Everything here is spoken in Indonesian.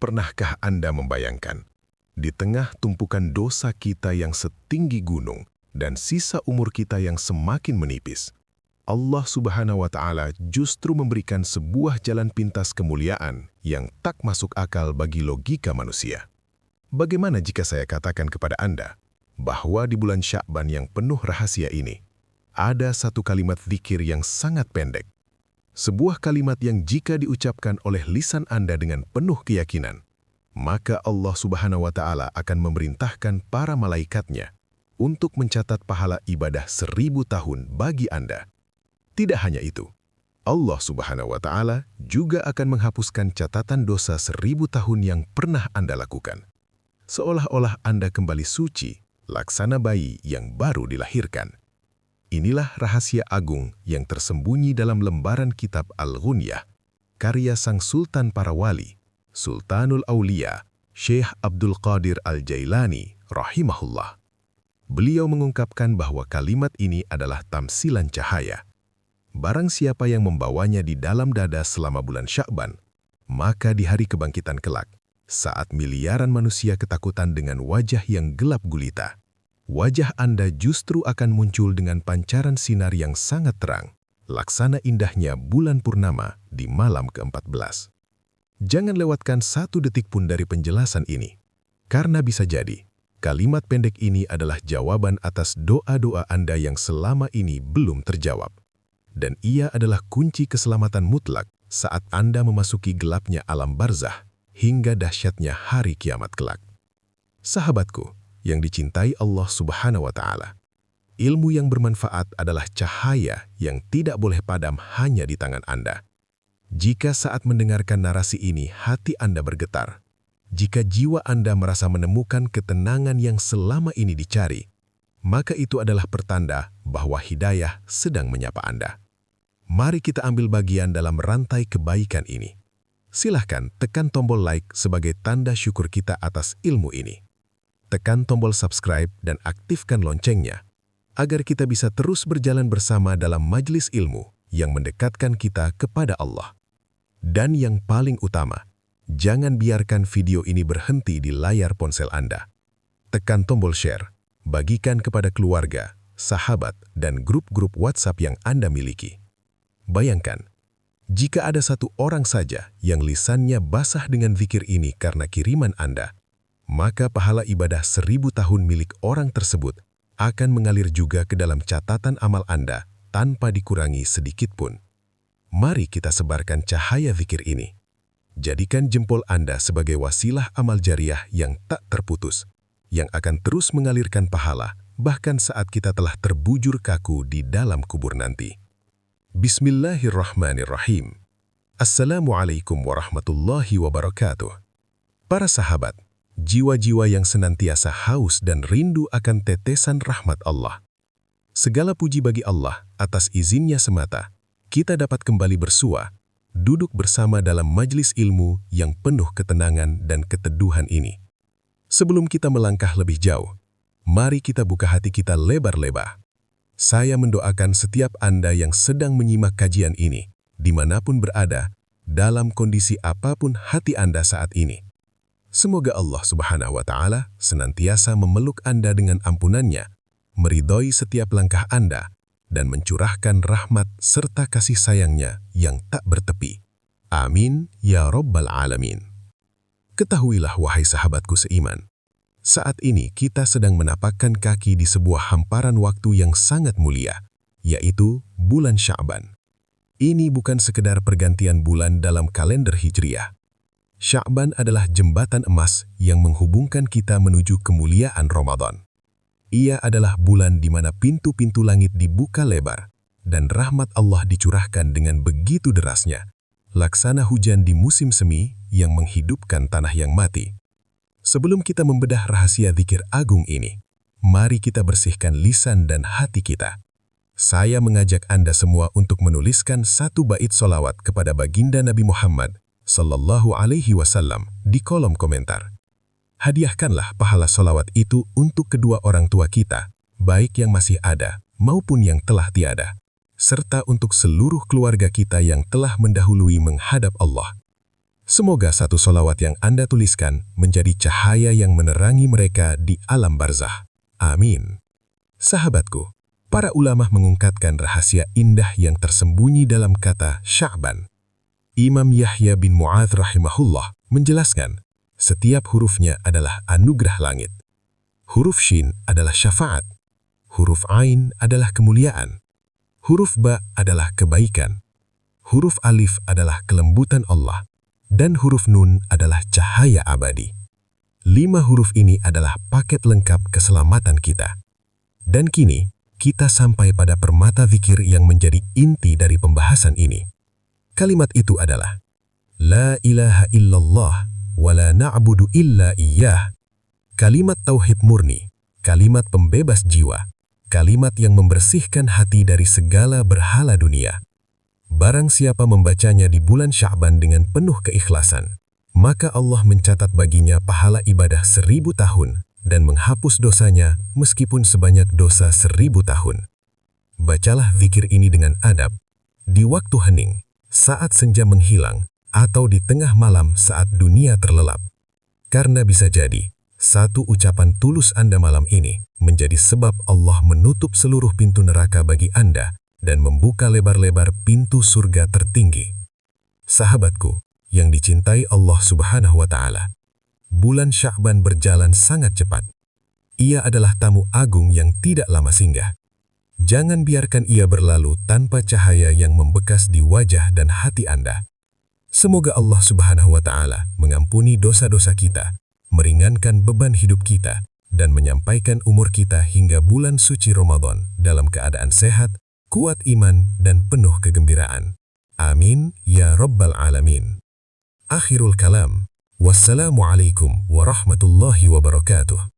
Pernahkah Anda membayangkan, di tengah tumpukan dosa kita yang setinggi gunung dan sisa umur kita yang semakin menipis, Allah Subhanahu wa Ta'ala justru memberikan sebuah jalan pintas kemuliaan yang tak masuk akal bagi logika manusia. Bagaimana jika saya katakan kepada Anda bahwa di bulan Sya'ban yang penuh rahasia ini, ada satu kalimat zikir yang sangat pendek. Sebuah kalimat yang jika diucapkan oleh lisan Anda dengan penuh keyakinan, maka Allah Subhanahu wa Ta'ala akan memerintahkan para malaikatnya untuk mencatat pahala ibadah 1000 tahun bagi Anda. Tidak hanya itu, Allah Subhanahu wa Ta'ala juga akan menghapuskan catatan dosa 1000 tahun yang pernah Anda lakukan. Seolah-olah Anda kembali suci, laksana bayi yang baru dilahirkan. Inilah rahasia agung yang tersembunyi dalam lembaran kitab Al-Ghunyah, karya sang Sultan para wali, Sultanul Aulia, Syekh Abdul Qadir Al-Jailani, rahimahullah. Beliau mengungkapkan bahwa kalimat ini adalah tamsilan cahaya. Barang siapa yang membawanya di dalam dada selama bulan Sya'ban, maka di hari kebangkitan kelak, saat miliaran manusia ketakutan dengan wajah yang gelap gulita, wajah Anda justru akan muncul dengan pancaran sinar yang sangat terang, laksana indahnya bulan purnama di malam ke-14. Jangan lewatkan satu detik pun dari penjelasan ini, karena bisa jadi kalimat pendek ini adalah jawaban atas doa-doa Anda yang selama ini belum terjawab. Dan ia adalah kunci keselamatan mutlak saat Anda memasuki gelapnya alam barzah hingga dahsyatnya hari kiamat kelak. Sahabatku yang dicintai Allah Subhanahu wa Ta'ala, ilmu yang bermanfaat adalah cahaya yang tidak boleh padam hanya di tangan Anda. Jika saat mendengarkan narasi ini hati Anda bergetar, jika jiwa Anda merasa menemukan ketenangan yang selama ini dicari, maka itu adalah pertanda bahwa hidayah sedang menyapa Anda. Mari kita ambil bagian dalam rantai kebaikan ini. Silahkan tekan tombol like sebagai tanda syukur kita atas ilmu ini. Tekan tombol subscribe dan aktifkan loncengnya, agar kita bisa terus berjalan bersama dalam majelis ilmu yang mendekatkan kita kepada Allah. Dan yang paling utama, jangan biarkan video ini berhenti di layar ponsel Anda. Tekan tombol share, bagikan kepada keluarga, sahabat, dan grup-grup WhatsApp yang Anda miliki. Bayangkan, jika ada satu orang saja yang lisannya basah dengan zikir ini karena kiriman Anda, maka pahala ibadah 1000 tahun milik orang tersebut akan mengalir juga ke dalam catatan amal Anda tanpa dikurangi sedikit pun. Mari kita sebarkan cahaya zikir ini. Jadikan jempol Anda sebagai wasilah amal jariah yang tak terputus, yang akan terus mengalirkan pahala bahkan saat kita telah terbujur kaku di dalam kubur nanti. Bismillahirrahmanirrahim. Assalamualaikum warahmatullahi wabarakatuh. Para sahabat, jiwa-jiwa yang senantiasa haus dan rindu akan tetesan rahmat Allah. Segala puji bagi Allah atas izinnya semata, kita dapat kembali bersua, duduk bersama dalam majelis ilmu yang penuh ketenangan dan keteduhan ini. Sebelum kita melangkah lebih jauh, mari kita buka hati kita lebar-lebar. Saya mendoakan setiap Anda yang sedang menyimak kajian ini, dimanapun berada, dalam kondisi apapun hati Anda saat ini. Semoga Allah Subhanahu wa Ta'ala senantiasa memeluk Anda dengan ampunannya, meridhoi setiap langkah Anda, dan mencurahkan rahmat serta kasih sayangnya yang tak bertepi. Amin, ya Rabbal Alamin. Ketahuilah wahai sahabatku seiman, saat ini kita sedang menapakkan kaki di sebuah hamparan waktu yang sangat mulia, yaitu bulan Sya'ban. Ini bukan sekedar pergantian bulan dalam kalender Hijriah. Sya'ban adalah jembatan emas yang menghubungkan kita menuju kemuliaan Ramadan. Ia adalah bulan di mana pintu-pintu langit dibuka lebar dan rahmat Allah dicurahkan dengan begitu derasnya, laksana hujan di musim semi yang menghidupkan tanah yang mati. Sebelum kita membedah rahasia zikir agung ini, mari kita bersihkan lisan dan hati kita. Saya mengajak Anda semua untuk menuliskan satu bait solawat kepada baginda Nabi Muhammad Sallallahu Alaihi Wasallam di kolom komentar. Hadiahkanlah pahala solawat itu untuk kedua orang tua kita, baik yang masih ada maupun yang telah tiada, serta untuk seluruh keluarga kita yang telah mendahului menghadap Allah. Semoga satu solawat yang Anda tuliskan menjadi cahaya yang menerangi mereka di alam barzah. Amin. Sahabatku, para ulama mengungkapkan rahasia indah yang tersembunyi dalam kata Sya'ban. Imam Yahya bin Mu'adz rahimahullah menjelaskan, setiap hurufnya adalah anugerah langit. Huruf Shin adalah syafaat. Huruf Ain adalah kemuliaan. Huruf Ba adalah kebaikan. Huruf Alif adalah kelembutan Allah. Dan huruf Nun adalah cahaya abadi. 5 huruf ini adalah paket lengkap keselamatan kita. Dan kini, kita sampai pada permata zikir yang menjadi inti dari pembahasan ini. Kalimat itu adalah, La ilaha illallah, wa la na'budu illa iyyah. Kalimat tauhid murni, kalimat pembebas jiwa, kalimat yang membersihkan hati dari segala berhala dunia. Barang siapa membacanya di bulan Sya'ban dengan penuh keikhlasan, maka Allah mencatat baginya pahala ibadah 1000 tahun dan menghapus dosanya meskipun sebanyak dosa 1000 tahun. Bacalah zikir ini dengan adab, di waktu hening, saat senja menghilang, atau di tengah malam saat dunia terlelap. Karena bisa jadi, satu ucapan tulus Anda malam ini menjadi sebab Allah menutup seluruh pintu neraka bagi Anda dan membuka lebar-lebar pintu surga tertinggi. Sahabatku, yang dicintai Allah Subhanahu wa Ta'ala, bulan Sya'ban berjalan sangat cepat. Ia adalah tamu agung yang tidak lama singgah. Jangan biarkan ia berlalu tanpa cahaya yang membekas di wajah dan hati Anda. Semoga Allah Subhanahu wa Ta'ala mengampuni dosa-dosa kita, meringankan beban hidup kita, dan menyampaikan umur kita hingga bulan suci Ramadan dalam keadaan sehat, kuat iman, dan penuh kegembiraan. Amin, ya Rabbal Alamin. Akhirul kalam. Wassalamualaikum warahmatullahi wabarakatuh.